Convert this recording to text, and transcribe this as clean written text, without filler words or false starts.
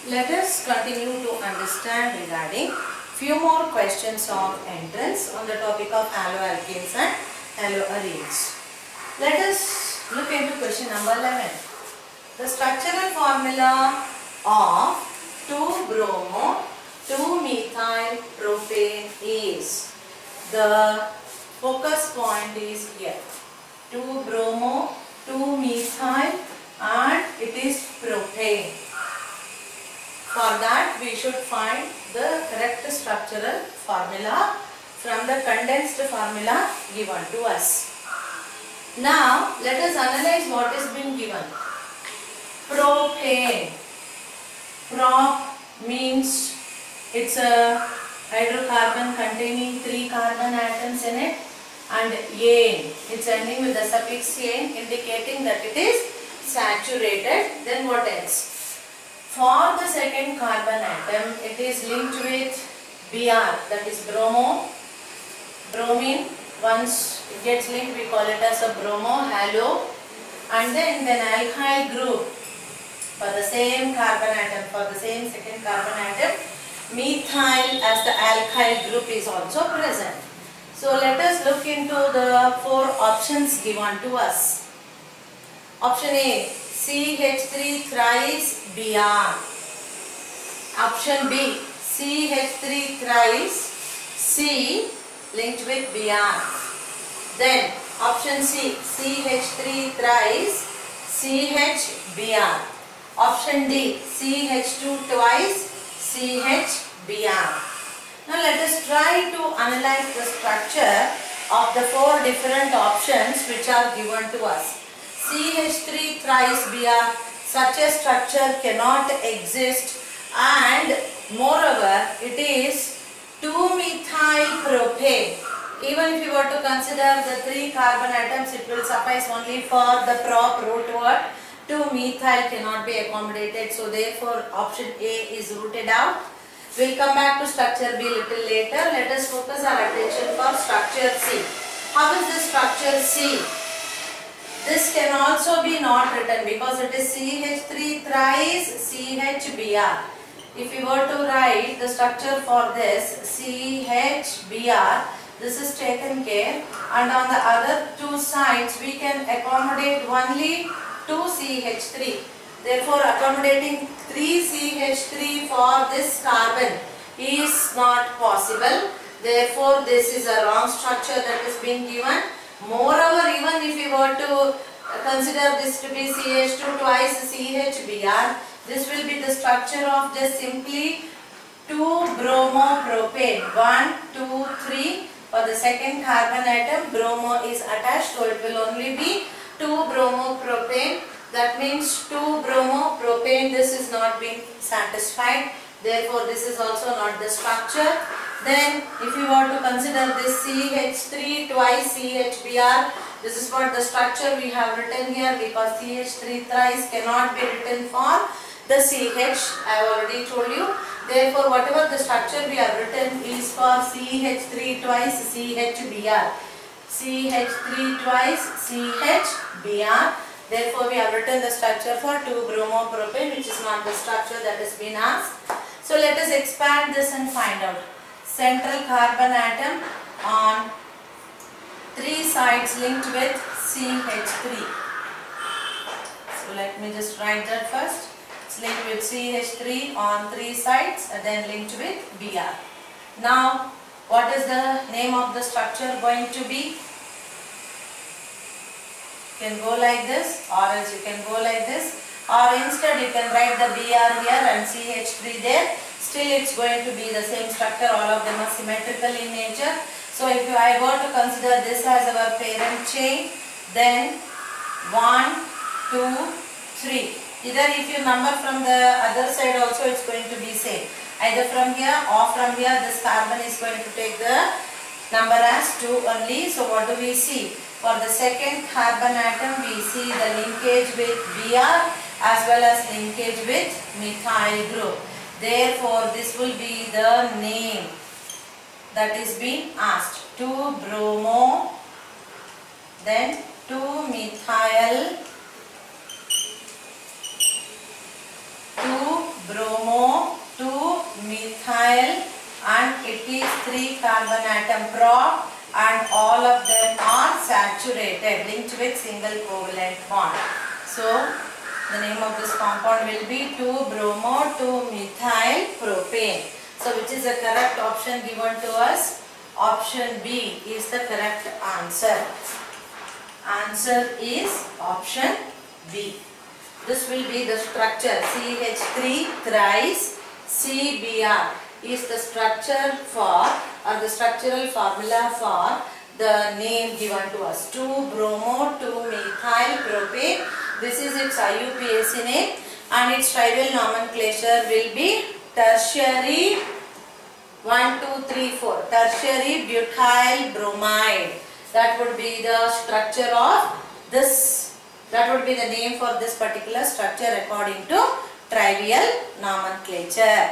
Let us continue to understand regarding few more questions of entrance on the topic of haloalkanes and haloarenes. Let us look into question number 11. The structural formula of 2-bromo 2-methyl propane is. The focus point is here. 2-bromo 2-methyl and it is propane. For that we should find the correct structural formula from the condensed formula given to us. Now let us analyze what has been given. Propane. Prop means it's a hydrocarbon containing 3 carbon atoms in it, and ane, it's ending with the suffix ane indicating that it is saturated. Then what else? For the second carbon atom, it is linked with Br, that is bromine. Once it gets linked, we call it as a bromo, halo, and then alkyl group for the same carbon atom, for the same second carbon atom, methyl as the alkyl group is also present. So let us look into the 4 options given to us. Option A, CH3 thrice Br. Option B, CH3 thrice C linked with Br. Then option C, CH3 thrice CHBr. Option D, CH2 twice CHBr. Now let us try to analyze the structure of the 4 different options which are given to us. CH3 thrice Br, such a structure cannot exist, and moreover it is 2-methyl propane. Even if you were to consider the 3 carbon atoms, it will suffice only for the prop root word. 2-methyl cannot be accommodated, so therefore option A is rooted out. We will come back to structure B little later. Let us focus our attention for structure C. How is the structure C? This can also be not written because it is CH3 thrice CHBr. If you were to write the structure for this CHBr, this is taken care, and on the other 2 sides we can accommodate only 2 CH3. Therefore accommodating 3 CH3 for this carbon is not possible. Therefore this is a wrong structure that is being given. Moreover, even if you were to consider this to be CH2 twice CHBr, this will be the structure of just simply 2-bromo propane. 1, 2, 3. For the second carbon atom, bromo is attached, so it will only be 2-bromo propane. That means 2-bromo propane. This is not being satisfied. Therefore, this is also not the structure. Then if you want to consider this CH3 twice CHBr, this is what the structure we have written here, because CH3 thrice cannot be written for the CH, I have already told you. Therefore whatever the structure we have written is for CH3 twice CHBr. CH3 twice CHBr. Therefore we have written the structure for 2-bromo propane, which is not the structure that has been asked. So let us expand this and find out. Central carbon atom on 3 sides linked with CH3. So let me just write that first. It's linked with CH3 on 3 sides and then linked with Br. Now what is the name of the structure going to be? You can go like this, or else you can go like this, or instead you can write the Br here and CH3 there. Still it's going to be the same structure, all of them are symmetrical in nature. So if I were to consider this as our parent chain, then 1, 2, 3. Either if you number from the other side also, it's going to be same. Either from here or from here, this carbon is going to take the number as 2 only. So what do we see? For the second carbon atom, we see the linkage with Br as well as linkage with methyl group. Therefore, this will be the name that is being asked. 2-bromo, then 2-methyl 2-bromo one, it is 3 carbon atom prop and all of them are saturated, linked with single covalent bond. So the name of this compound will be 2-bromo-2-methyl propane. So which is the correct option given to us? Option B is the correct answer. Answer is option B. This will be the structure. CH3 thrice CBr is the structure for, or the structural formula for the name given to us. 2-bromo-2-methyl propane. This is its IUPAC name and its trivial nomenclature will be tertiary 1, 2, 3, 4. Tertiary butyl bromide. That would be the structure of this. That would be the name for this particular structure according to trivial nomenclature.